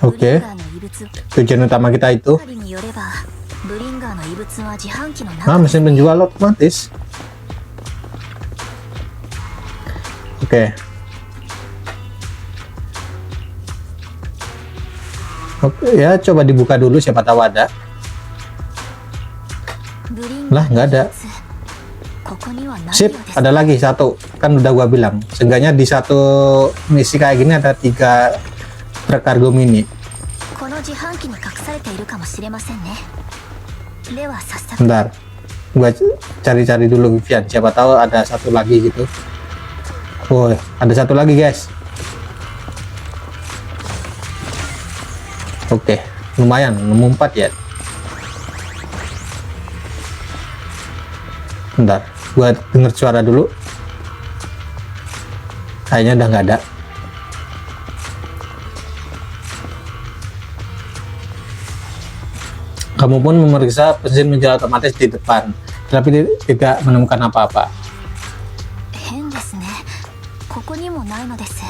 Oke. Tujuan utama kita itu. Mesin penjual otomatis. Oke. Oke ya, coba dibuka dulu, siapa tahu ada. Lah, nggak ada. Sip, ada lagi satu. Kan udah gua bilang, seenggaknya di satu misi kayak gini ada 3 truk kargo mini. Bentar, gua cari-cari dulu Vivian, siapa tahu ada satu lagi gitu. Oh, ada satu lagi guys. Oke, lumayan, nemu 4 ya. Bentar, gua denger suara dulu. Kayaknya udah nggak ada. Kamu pun memeriksa mesin penjual otomatis di depan, tapi tidak menemukan apa-apa.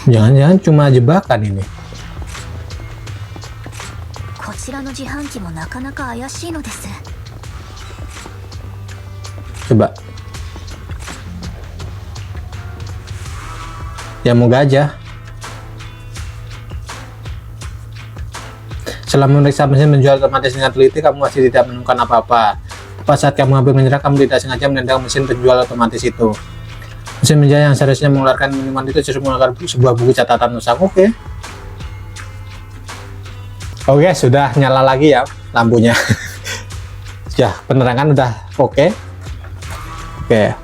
Jangan-jangan cuma jebakan ini. Coba. Ya moga aja. Setelah memeriksa mesin penjual otomatis dengan teliti, kamu masih tidak menemukan apa-apa. Tepat saat kamu hampir menyerah, kamu tidak sengaja menendang mesin penjual otomatis itu. Mesin penjual yang seharusnya mengeluarkan minuman itu justru mengeluarkan sebuah buku catatan usang. Oke. Oke, sudah nyala lagi ya lampunya. Ya, penerangan udah oke. Oke.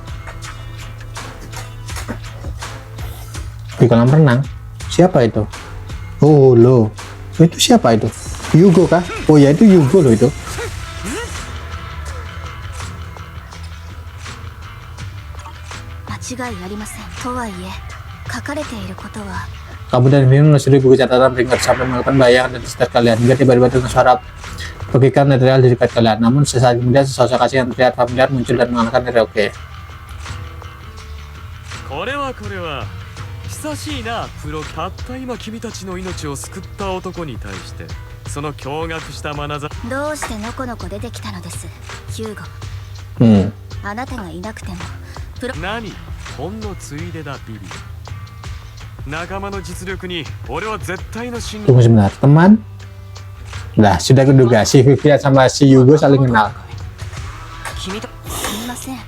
Di kolam renang. Siapa itu? Oh, loh. Itu siapa itu? Yugo kah? Oh ya, itu Yugo loh itu. Kamu dan Vivian menelusuri buku catatan peringkat sampai melakukan bayangan dan sekitar kalian. Hingga tiba-tiba dengan suara bagikan material di dekat kalian. Namun sesaat kemudian sosok asing yang terlihat familiar muncul dan mengalahkan dari oke. これは久しいな。プロたった今君たちの命を救った男に対してその驚愕した眼差し。どうしてのこのこ出てきたのです、ヒューゴ。あなたがいなくてもプロ。何？ほんのついでだビビ。仲間の実力に俺は絶対の信。 Tunggu sebentar, teman. Nah, sudah keduga si Vivian sama si Yugo saling kenal. すみません、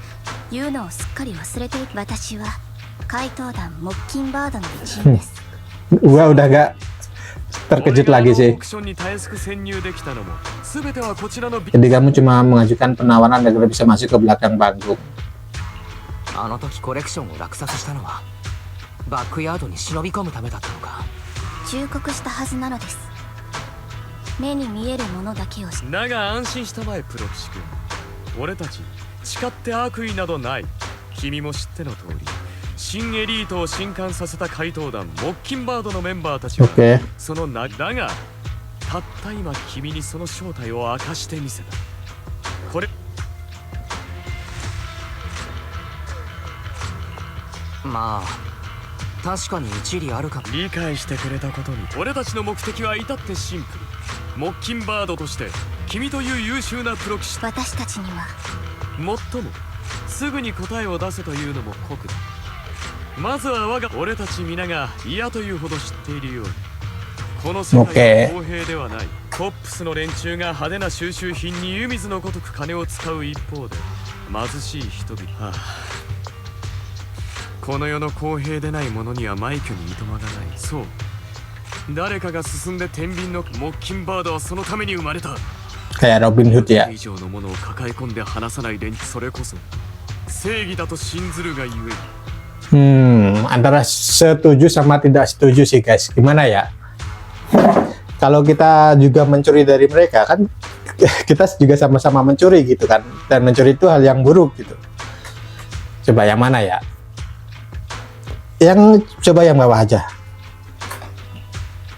言うのをすっかり忘れていて、私は怪盗団モッキンバードの一員です。Gua udah gak terkejut lagi sih. Jadi kamu cuma mengajukan penawaran agar bisa masuk ke belakang panggung. あの時コレクションを落札したのはバックヤードに忍び込むためだったのか。忠告したはずなのです。目に見えるものだけを。だが安心したまえプロキシ君。俺たち誓って悪意などない。君も知っての通り、新エリートを震撼させた怪盗団モッキンバードのメンバーたちは、そのだがたった今君にその正体を明かしてみせた。これまあ確かに一理あるかも。理解してくれたことに俺たちの目的は至ってシンプル。モッキンバードとして君という優秀なプロ棋士、私たちにはもっともすぐに答えを出せというのも酷だ。まずは我が俺たち皆が嫌というほど知っているように、この世界は公平ではない。コップスの連中が派手な収集品に湯水のごとく金を使う一方で、貧しい人々、この世の公平でないものには枚挙にいとまがない。そう、誰かが進んで天秤のモッキンバードはそのために生まれた。 Kayak Robin Hood ya. 以上のものを抱え込んで離さない連中、それこそ正義だと信ずるがゆえ。 Antara setuju sama tidak setuju sih guys. Gimana ya? Kalau kita juga mencuri dari mereka kan, kita juga sama-sama mencuri gitu kan. Dan mencuri itu hal yang buruk gitu. Coba yang mana ya? Coba yang bawah aja.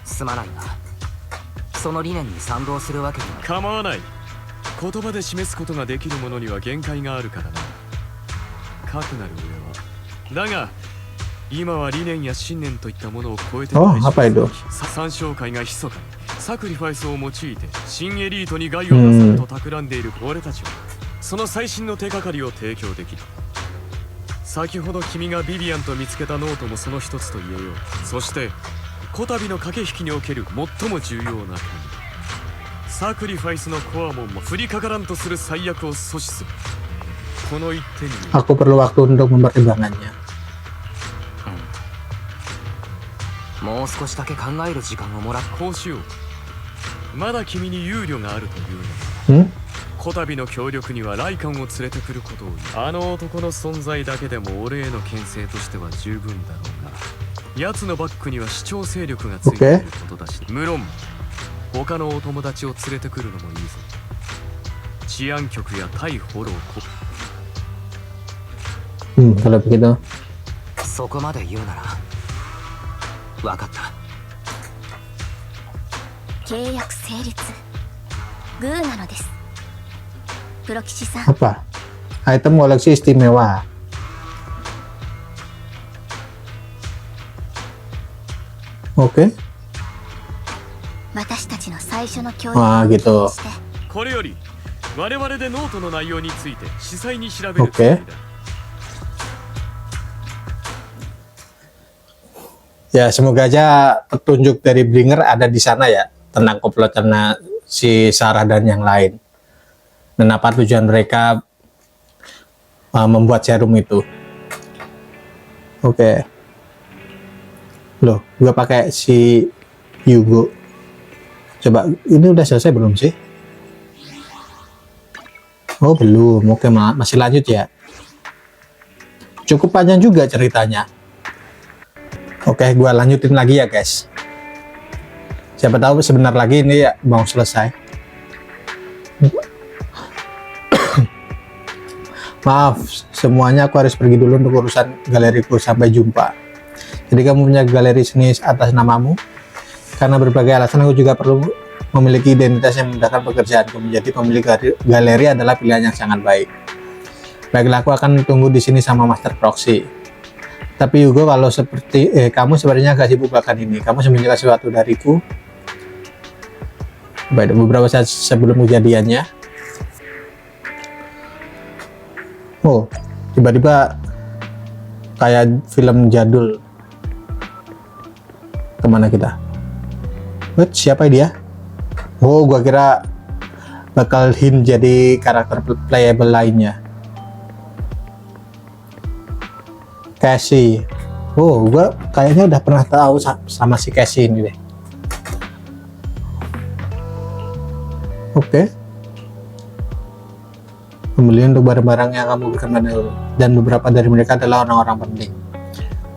すまないな。その理念に賛同するわけには。構わない。言葉で示すことができるものには限界があるからな。かくなる上は。だが今は理念や信念といったものを超えて Oh, apa itu? 三商会が密かにサクリファイスを用いて新エリートに害をなさると企んでいる俺たちはその最新の手がかりを提供できる。先ほど君がビビアンと見つけたノートもその一つと言えよう。そしてこたびの駆け引きにおける最も重要な点、サクリファイスのコアモンも降りかからんとする最悪を阻止する。この一点に Aku perlu waktu untuk mempertimbangkannya. もう少しだけ考える時間をもらっこうしよう。まだ君に憂慮があるというのに、 Hmm? こたびの協力にはライカンを連れてくることをあの男の存在だけでも俺への牽制としては十分だろうが、奴のバックには主張勢力がついていることだし、無論他のお友達を連れてくるのもいいぞ。治安局や対フォローKalau begitu. そこまで言うなら分かった。契約成立。グーなのです。プロ騎士さん、 Apa? Item koleksi istimewa. Oke. 私たちの最初の協力 Ah, を gitu. して、これより我々でノートの内容について司祭に調べるつもりだ。Ya, semoga aja petunjuk dari Bringer ada di sana ya, tentang komplotan si Sarah dan yang lain. Dan apa tujuan mereka membuat serum itu. Oke. Loh, gua pakai si Yugo. Coba, ini udah selesai belum sih? Oh, belum. Oke, masih lanjut ya. Cukup panjang juga ceritanya. Oke, gua lanjutin lagi ya guys. Siapa tahu sebentar lagi ini ya mau selesai. Maaf, semuanya aku harus pergi dulu untuk urusan galeriku. Sampai jumpa. Jadi kamu punya galeri seni atas namamu? Karena berbagai alasan aku juga perlu memiliki identitas yang memudahkan pekerjaanku. Menjadi pemilik galeri adalah pilihan yang sangat baik. Baiklah, aku akan tunggu di sini sama Master Proxy. Tapi Hugo, kalau seperti kamu sebenarnya agak sibuk bahkan ini. Kamu sembunyikan sesuatu dariku. Baik, beberapa saat sebelum kejadiannya. Oh, tiba-tiba kayak film jadul. Kemana kita? Wait, siapa dia? Oh, gua kira bakal Hin jadi karakter playable lainnya. Cassie. Oh, gua kayaknya udah pernah tahu sama si Cassie ini deh. Oke. Pembelian untuk barang-barang yang kamu berikan pada, dan beberapa dari mereka adalah orang-orang penting.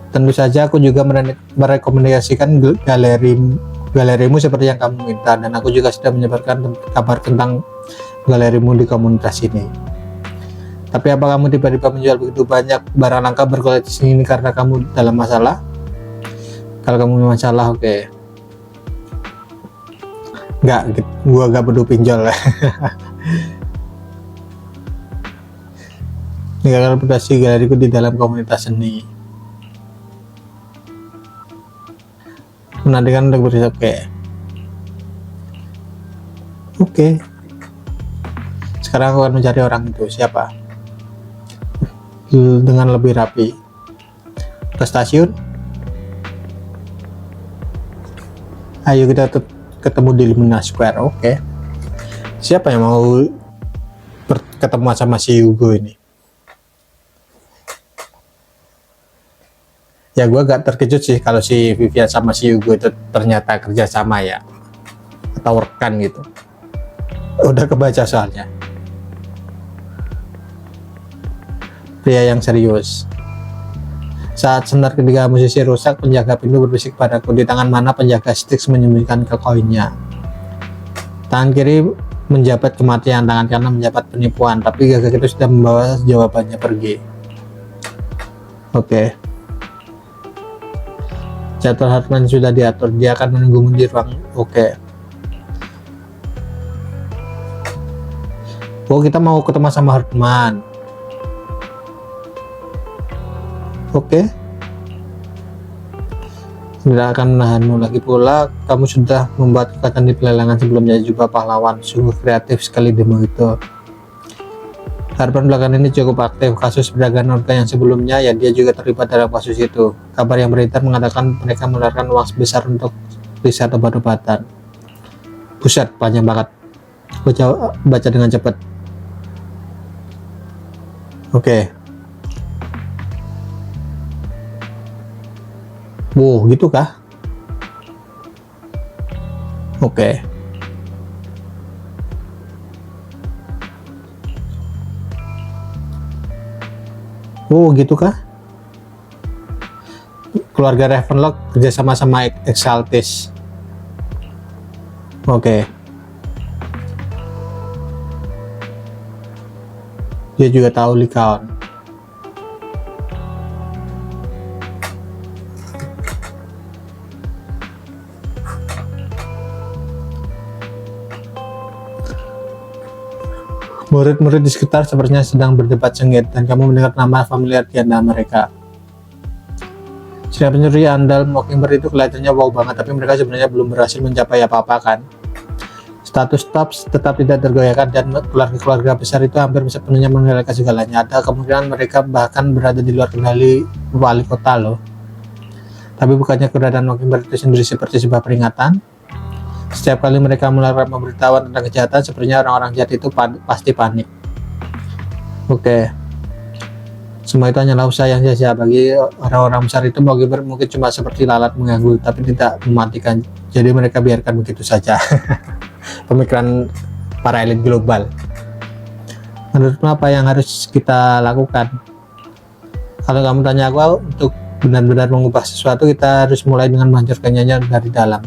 Tentu saja aku juga merekomendasikan galerimu seperti yang kamu minta, dan aku juga sudah menyebarkan kabar tentang galerimu di komunitas ini. Tapi apa kamu tiba-tiba menjual begitu banyak barang langka berkoleksi ini karena kamu dalam masalah? Kalau kamu masalah, oke. Enggak, gua gak perlu pinjol. Ini karena reputasi galeriku di dalam komunitas seni. Menantikan untuk bersiap, oke. Sekarang aku akan mencari orang itu. Siapa? Dengan lebih rapi. Ke stasiun. Ayo kita ketemu di Lumina Square. Oke. Siapa yang mau ketemu sama si Hugo ini? Ya, gue agak terkejut sih kalau si Vivian sama si Hugo itu ternyata kerja sama ya, atau rekan gitu. Udah kebaca soalnya. Pria yang serius. Saat senar ketika musisi rusak, penjaga pintu berbisik padaku. Di tangan mana penjaga Styx menyembunyikan ke koinnya. Tangan kiri menjabat kematian, tangan kanan menjabat penipuan. Tapi gagak itu sudah membawa jawabannya pergi. Oke. Jadwal Hartman sudah diatur. Dia akan menunggumu di ruang. Oke. Oh, kita mau ketemu sama Hartman. Oke. Tidak akan menahanmu lagi pula. Kamu sudah membuat kekuatan di pelelangan sebelumnya juga pahlawan. Sungguh kreatif sekali demo itu. Harapan belakangan ini cukup aktif. Kasus perdagangan organ yang sebelumnya ya dia juga terlibat dalam kasus itu. Kabar yang beredar mengatakan mereka mengeluarkan uang sebesar untuk riset obat-obatan. Buset, panjang banget. Baca dengan cepat. Oke. Wow, gitu kah? Oke. Oh, gitu kah? Keluarga Ravenlock kerjasama sama Exaltis. Oke. Dia juga tahu Lycaon. Murid-murid di sekitar sepertinya sedang berdebat sengit, dan kamu mendengar nama familiar di antara mereka. Setiap pencuri andal Mockingbird itu kelihatannya wow banget, tapi mereka sebenarnya belum berhasil mencapai apa-apa kan. Status Tubbs tetap tidak tergoyahkan, dan keluarga-keluarga besar itu hampir sepenuhnya mengendalikan segalanya. Ada kemungkinan mereka bahkan berada di luar kendali wali kota loh. Tapi bukannya keberadaan Mockingbird itu sendiri seperti sebuah peringatan? Setiap kali mereka melakukan pemberitahuan tentang kejahatan, sepertinya orang-orang jahat itu pasti panik. Oke. Semua itu hanyalah usaha yang sia-sia. Bagi orang-orang besar itu Mockingbird mungkin cuma seperti lalat mengganggu, tapi tidak mematikan. Jadi mereka biarkan begitu saja. Pemikiran para elit global. Menurutmu apa yang harus kita lakukan? Kalau kamu tanya aku, untuk benar-benar mengubah sesuatu, kita harus mulai dengan menghancurkannya dari dalam.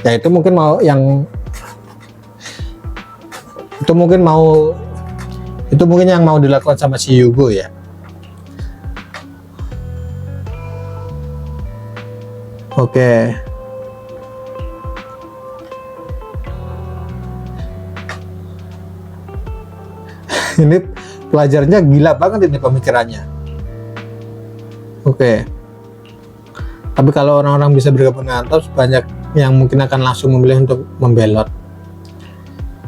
Ya itu mungkin mau yang itu mungkin yang mau dilakukan sama si Yugo ya. Oke. Ini pelajarnya gila banget ini pemikirannya. Oke. Tapi kalau orang-orang bisa bergabung dengan Tubbs, banyak yang mungkin akan langsung memilih untuk membelot,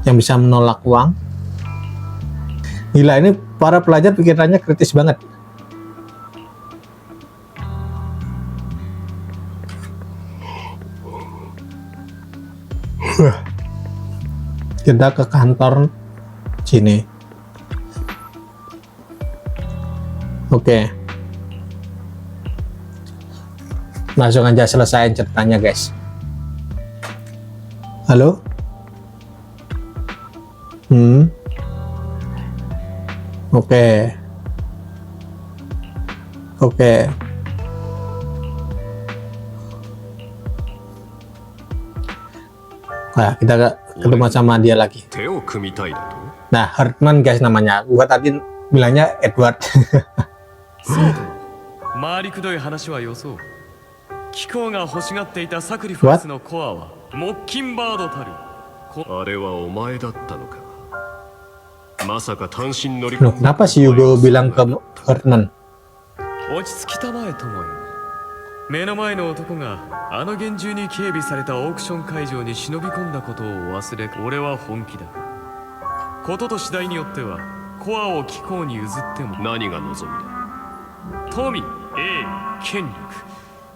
yang bisa menolak uang. Gila, ini para pelajar pikirannya kritis banget. Kita ke kantor sini. Oke. Langsung aja selesaiin ceritanya guys. Halo? Oke. Nah, kita ketemu sama dia lagi. Nah, Hartman guys namanya. Gua tadi bilangnya Edward. 回りくどい話はよそう。貴公が欲しがっていたサクリファイスのコアはモッキンバードたる。あれはお前だったのか。まさか単身乗り Loh, kenapa si Yugo bilang ke Hartman? 落ち着きたまえ友よ。目の前の男があの厳重に警備されたオークション会場に忍び込んだことを忘れ、俺は本気だ。ことと次第によってはコアを貴公に譲っても何が望みだ。富、栄誉、権力、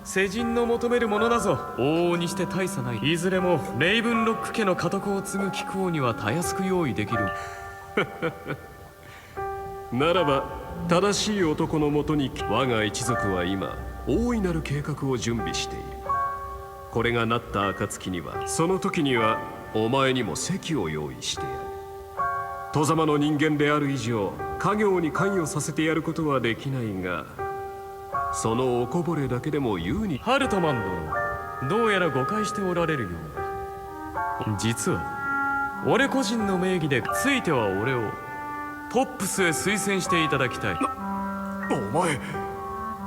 世人の求めるものだぞ。往々にして大差ない。いずれもレイブンロック家の家督を継ぐ貴公にはたやすく用意できる。ならば正しい男のもとに我が一族は今大いなる計画を準備している。これがなった暁には、その時にはお前にも席を用意してやる。外様の人間である以上、家業に関与させてやることはできないが、そのおこぼれだけでも優に。ハルトマン殿、どうやら誤解しておられるようだ。実は俺個人の名義で、ついては俺をトップスへ推薦していただきたい。お前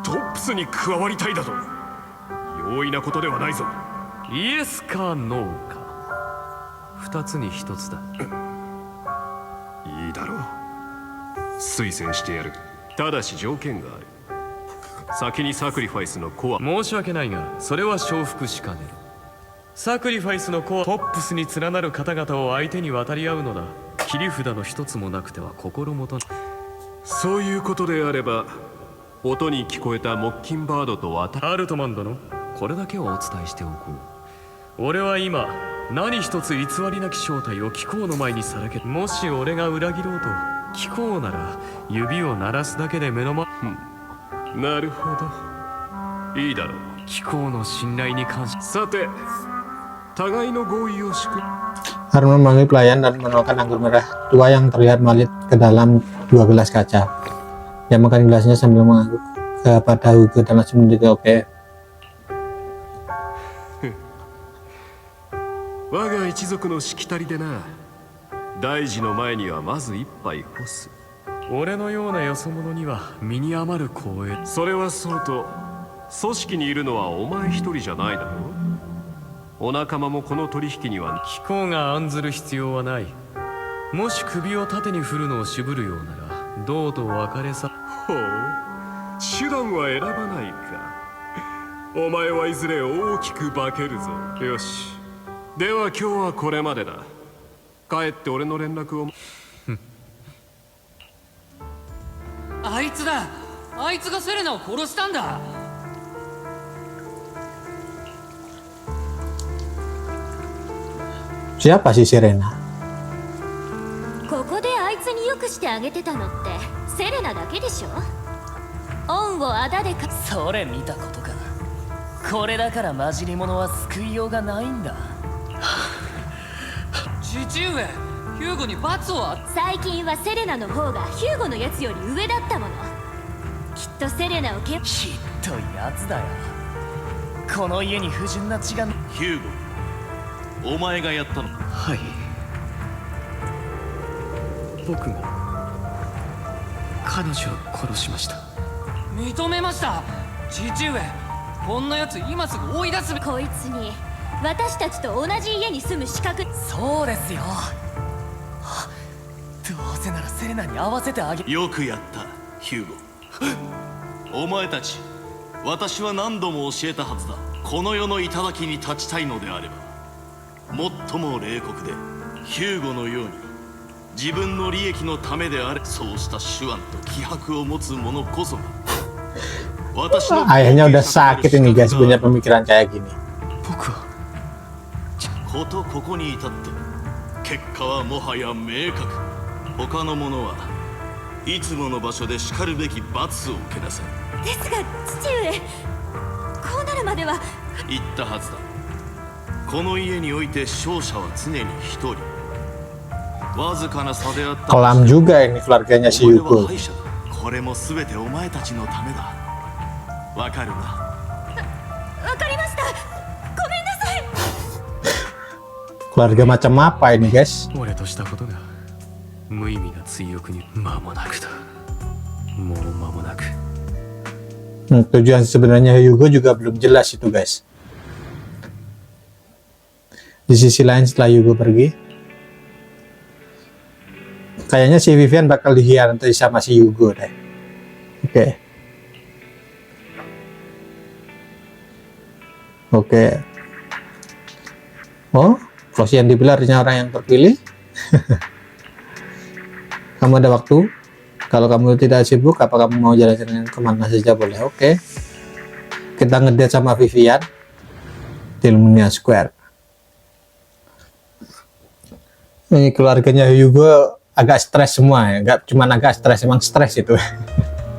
トップスに加わりたいだと。容易なことではないぞ。イエスかノーか、二つに一つだ。いいだろう、推薦してやる。ただし条件がある。先にサクリファイスのコア。申し訳ないがそれは承服しかねる。サクリファイスのコアポップスに連なる方々を相手に渡り合うのだ。切り札の一つもなくては心もと。そういうことであれば、音に聞こえたモッキンバードとアルトマン殿、これだけはお伝えしておこう。俺は今何一つ偽りなき正体を貴公の前にさらけ、もし俺が裏切ろうと貴公なら指を鳴らすだけで目の前。なるほど、いいだろう。貴公の信頼に関し、さて、互いの合意を祝。 Harun memanggil pelayan dan menolakkan anggur merah tua yang terlihat melihat ke dalam 2 gelas kaca. Dia makan gelasnya sambil mengangguk kepada Hugo dan langsung mendekati. Oke. 我が一族のしきたりでな。大事の前にはまず一杯干す。俺のようなよそ者には身に余る光栄。それはそうと、組織にいるのはお前一人じゃないだろう。お仲間もこの取引には。貴公が案ずる必要はない。もし首を縦に振るのを渋るようなら銅と別れさ。ほう、手段は選ばないか。お前はいずれ大きく化けるぞ。よし、では今日はこれまでだ。帰って俺の連絡を。あいつだ。あいつがセレナを殺したんだ。Siapa sih Serena? ここであいつによくしてあげてたのってセレナだけでしょ。恩をあだでか。それ見たことか。これだから混じり者は救いようがないんだ。父上、ヒューゴに罰を最近はセレナの方がヒューゴのやつより上だったもの。きっとセレナをひっどいやつだよ。この家に不純な血が。ヒューゴ、お前がやったの？はい、僕が彼女を殺しました。認めました。父上、こんなやつ今すぐ追い出すべ。こいつに私たちと同じ家に住む資格。そうですよ。どうせならセレナに合わせてあげ。よくやった、ヒューゴ。お前たち、私は何度も教えたはずだ。この世の頂に立ちたいのであれば、最も冷酷でヒューゴのように自分の利益のためであれ。そうした手腕と気迫を持つ者こそが私の。 Ayahnya udah sakit ini guys, punya pemikiran kayak gini. 僕はことここに至って結果はもはや明確。他の者はいつもの場所でしかるべき罰を受けなさい。ですが父上、こうなるまでは。言ったはずだ。この家において勝者は常に一人。わずかな差であった。 Kelam juga ini keluarganya si 俺は Hugo. 敗者だ。これも全てお前たちのためだ。わかるな？わかりました。ごめんなさい。 Keluarga macam apa ini guys? 俺としたことが無意味な追憶に。間もなくだ、もう間もなく。Tujuan sebenarnya Hugo juga belum jelas itu guys. Di sisi lain setelah Hugo pergi, kayaknya si Vivian bakal dikhianati sama si Hugo deh. Oke. Oh, Rosian dibilang artinya orang yang terpilih. Kamu ada waktu? Kalau kamu tidak sibuk, apa kamu mau jalan-jalan kemana saja boleh? Oke. Kita ngedate sama Vivian di Luminia Square. Ini keluarganya Hugo agak stres semua ya, nggak cuma agak stres, emang stres itu.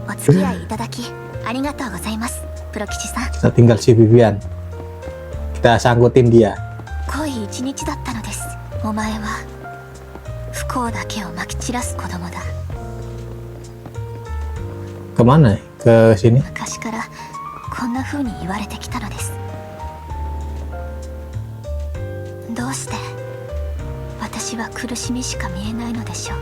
お付き合いいただきありがとうございます、プロ吉さん。 Kita tinggal si Vivian. Kita sangkutin dia. 濃い一日だったのです。お前は不幸だけをまき散らす子供だ。 Kemana? Ke sini? 昔からこんな風に言われてきたのです。どうして私は苦しみしか見えないのでしょう。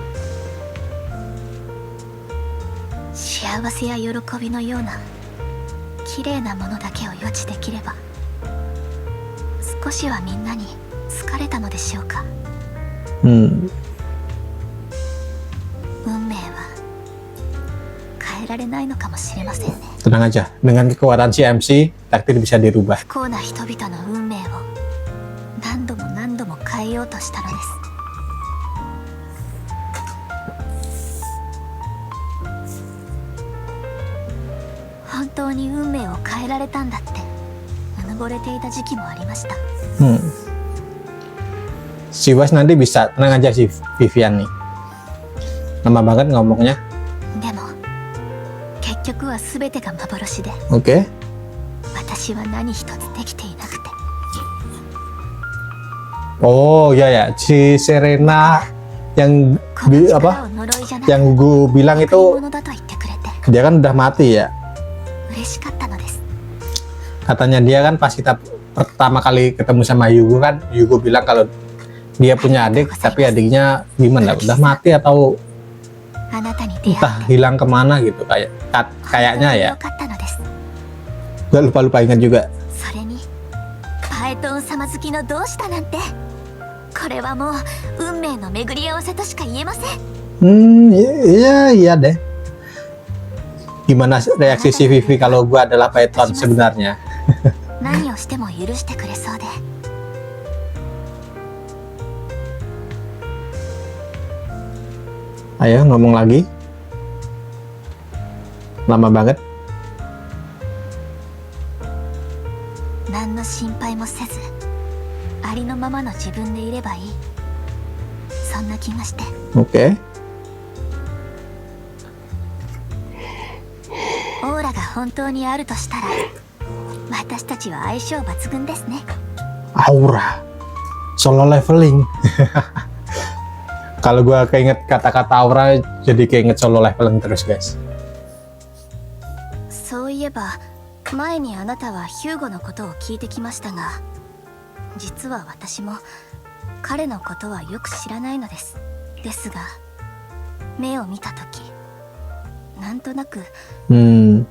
幸せや喜びのような綺麗なものだけを予知できれば、少しはみんなに好かれたのでしょうか。運命は変えるられないのかもしれませんね。 Tenang aja, dengan kekuatan si MC, takdir bisa dirubah. 不幸な人々の運命を何度も何度も変えようとしたのです。本当に運命を変えられたんだってうぬぼれていた時期もありました。 Si Was nanti bisa, tenang aja si Vivian nih. Lama banget ngomongnya. でも結局は全てが幻で Oke. 私は何一つできていなくて Oh ya ya, si Serena yang この力 apa を呪いじゃなく yang gue bilang 贈り itu 物だと言ってくれて dia kan udah mati ya. 嬉しかったのです。 Katanya dia kan pas kita pertama kali ketemu sama Yugo kan, Yugo bilang kalau dia punya adik tapi adiknya gimana, udah mati atau あなたに出会 entah って hilang kemana gitu kayaknya よ ya. かったのです。 Gue lupa ingat juga. それにパエトン様好きのどうしたなんてこれはもう運命の巡り合わせとしか言えません。 Iya deh. Gimana reaksi si Vivi kalau gue adalah Python sebenarnya? 何をしても許してくれそうで Ayo ngomong lagi. Lama banget. 何の心配もせずありのままの自分でいればいい、そんな気がして。 Oke. オーラが本当にあるとしたら私たちは相性抜群ですね。 Aura. Solo leveling. Kalau gua keinget kata-kata aura jadi keinget solo leveling terus guys. そういえば前にあなたはヒューゴのことを聞いてきましたが、実は私も彼のことはよく知らないのです。ですが目を見た時なんとなく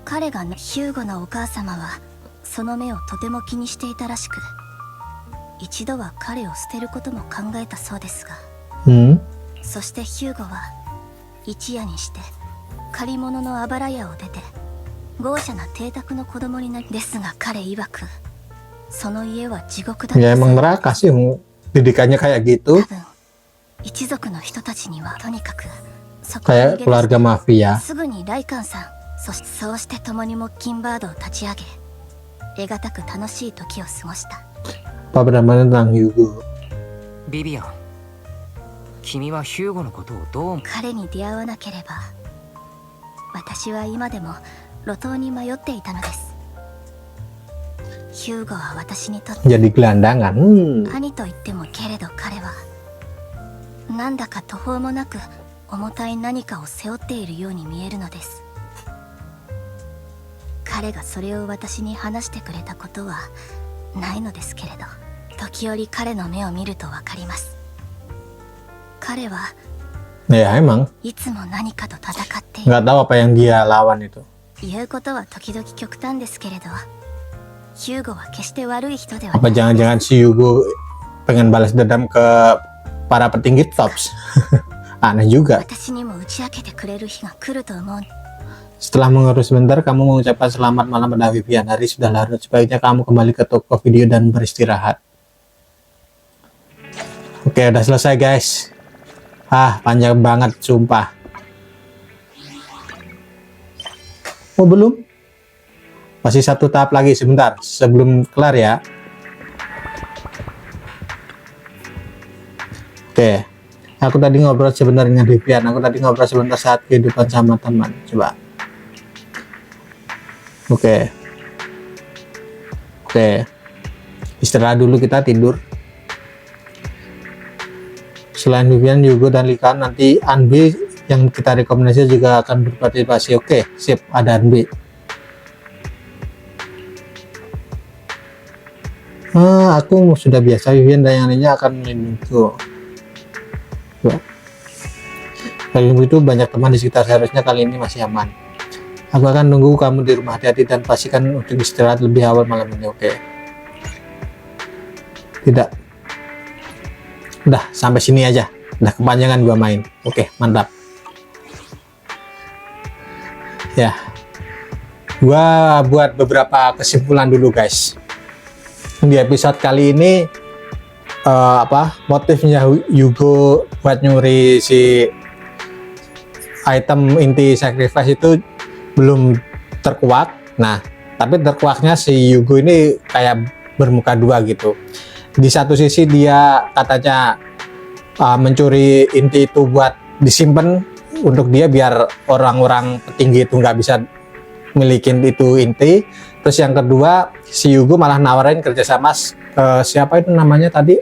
彼がヒューゴのお母様はその目をとても気にしていたらしく、一度は彼を捨てることも考えたそうですが、そしてヒューゴは一夜にして借り物のあばら屋を出て豪奢な邸宅の子供になり、ですが彼曰くその家は地獄だった。 Ya emang neraka sih, didikannya kayak gitu. 多分一族の人たちにはとにかくそこに Kayak keluarga mafia. すぐにライカンさん、そしてそうして共にモッキンバードを立ち上げ得難く楽しい時を過ごした。 Apa benar-benar tentang Yugo? ビビアン、君はヒューゴのことをどう思う？彼に出会わなければ私は今でも路頭に迷っていたのです。ヒューゴは私にとって Jadi gelandangan. 兄と言ってもけれど彼はなんだか途方もなく重たい何かを背負っているように見えるのです。彼がそれを私に話してくれたことはないのですけれど、時折彼の目を見るとわかります。彼は Ya emang いつも何かと戦っている。 nggak tahu apa yang dia lawan itu. 言うことは時々極端ですけれど、ヒューゴは決して悪い人ではな Apa い。 jangan-jangan si Yugo pengen balas dendam ke para petinggi tops? Aneh juga. 私にも打ち明けてくれる日が来ると思う。 Setelah mengurus sebentar, kamu mengucapkan selamat malam pada Vivian. Hari sudah larut, sebaiknya kamu kembali ke toko video dan beristirahat. Oke, udah selesai guys. Panjang banget, sumpah. Oh, belum? Masih satu tahap lagi, sebentar. Sebelum kelar ya. Oke. Aku tadi ngobrol sebentar dengan Vivian. Aku tadi ngobrol sebentar saat kehidupan sama teman. Coba. Oke. Istirahat dulu, kita tidur. Selain Vivian, Yugo dan Likan, nanti Anbi yang kita rekomendasi juga akan berpartisipasi. Oke, sip, ada Anbi. Aku sudah biasa, Vivian dan yang lainnya akan melindungiku. Kali itu banyak teman di sekitar, seharusnya kali ini masih aman. Aku akan nunggu kamu di rumah, hati-hati dan pastikan untuk istirahat lebih awal malam ini. Oke. Tidak. Udah, sampai sini aja. Udah kepanjangan gua main. Oke, mantap. Ya, gua buat beberapa kesimpulan dulu guys. Di episode kali ini motifnya Yugo buat nyuri si item inti sacrifice itu belum terkuak. Nah, tapi terkuaknya si Yugo ini kayak bermuka dua gitu. Di satu sisi dia katanya mencuri inti itu buat disimpan untuk dia biar orang-orang petinggi itu nggak bisa milikin itu inti. Terus yang kedua, si Yugo malah nawarin kerjasama siapa itu namanya tadi?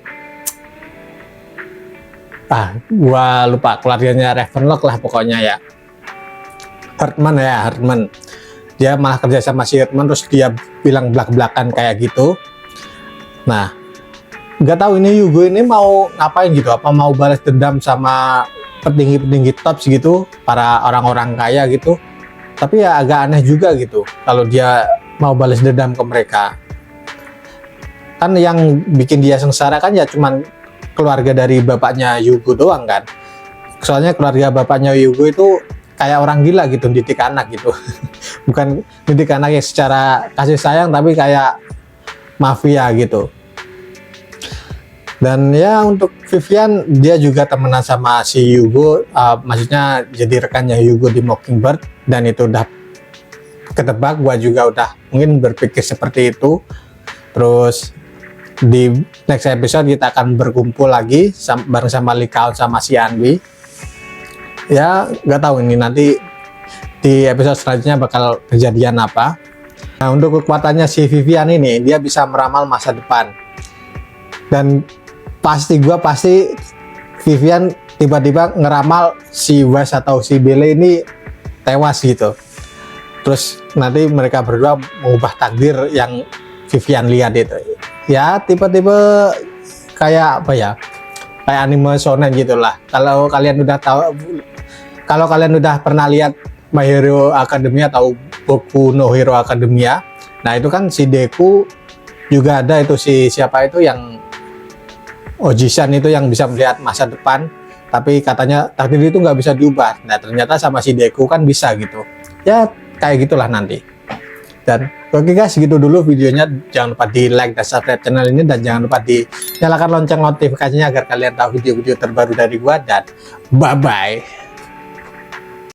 Gua lupa, keluarganya Ravenlock lah pokoknya ya. Hartman. Dia malah kerja sama si Hartman, terus dia bilang belak-belakan kayak gitu. Nah, nggak tahu ini Yugo ini mau ngapain gitu, apa mau balas dendam sama petinggi-petinggi top gitu, para orang-orang kaya gitu. Tapi ya agak aneh juga gitu kalau dia mau balas dendam ke mereka. Kan yang bikin dia sengsara kan ya cuman keluarga dari bapaknya Yugo doang kan. Soalnya keluarga bapaknya Yugo itu kayak orang gila gitu, didik anak gitu. Bukan didik anak yang secara kasih sayang, tapi kayak mafia gitu. Dan ya untuk Vivian, dia juga temenan sama si Yugo, maksudnya jadi rekannya Yugo di Mockingbird, dan itu udah ketebak. Gua juga udah mungkin berpikir seperti itu. Terus di next episode kita akan berkumpul lagi bareng sama Lee Count sama si Anbi. Ya nggak tahu ini nanti di episode selanjutnya bakal kejadian apa. Nah, untuk kekuatannya si Vivian ini, dia bisa meramal masa depan. Dan pasti Vivian tiba-tiba ngeramal si Wes atau si Belle ini tewas gitu. Terus nanti mereka berdua mengubah takdir yang Vivian lihat itu. Ya tiba-tiba kayak apa ya? Kayak anime shonen gitulah. Kalau kalian udah pernah lihat My Hero Academia atau Boku no Hero Academia, nah itu kan si Deku juga ada itu, si siapa itu yang Oji-san itu yang bisa melihat masa depan, tapi katanya takdir itu nggak bisa diubah. Nah ternyata sama si Deku kan bisa gitu. Ya kayak gitulah nanti. Dan oke guys, gitu dulu videonya. Jangan lupa di like dan subscribe channel ini, dan jangan lupa dinyalakan lonceng notifikasinya agar kalian tahu video-video terbaru dari gua. Dan bye bye.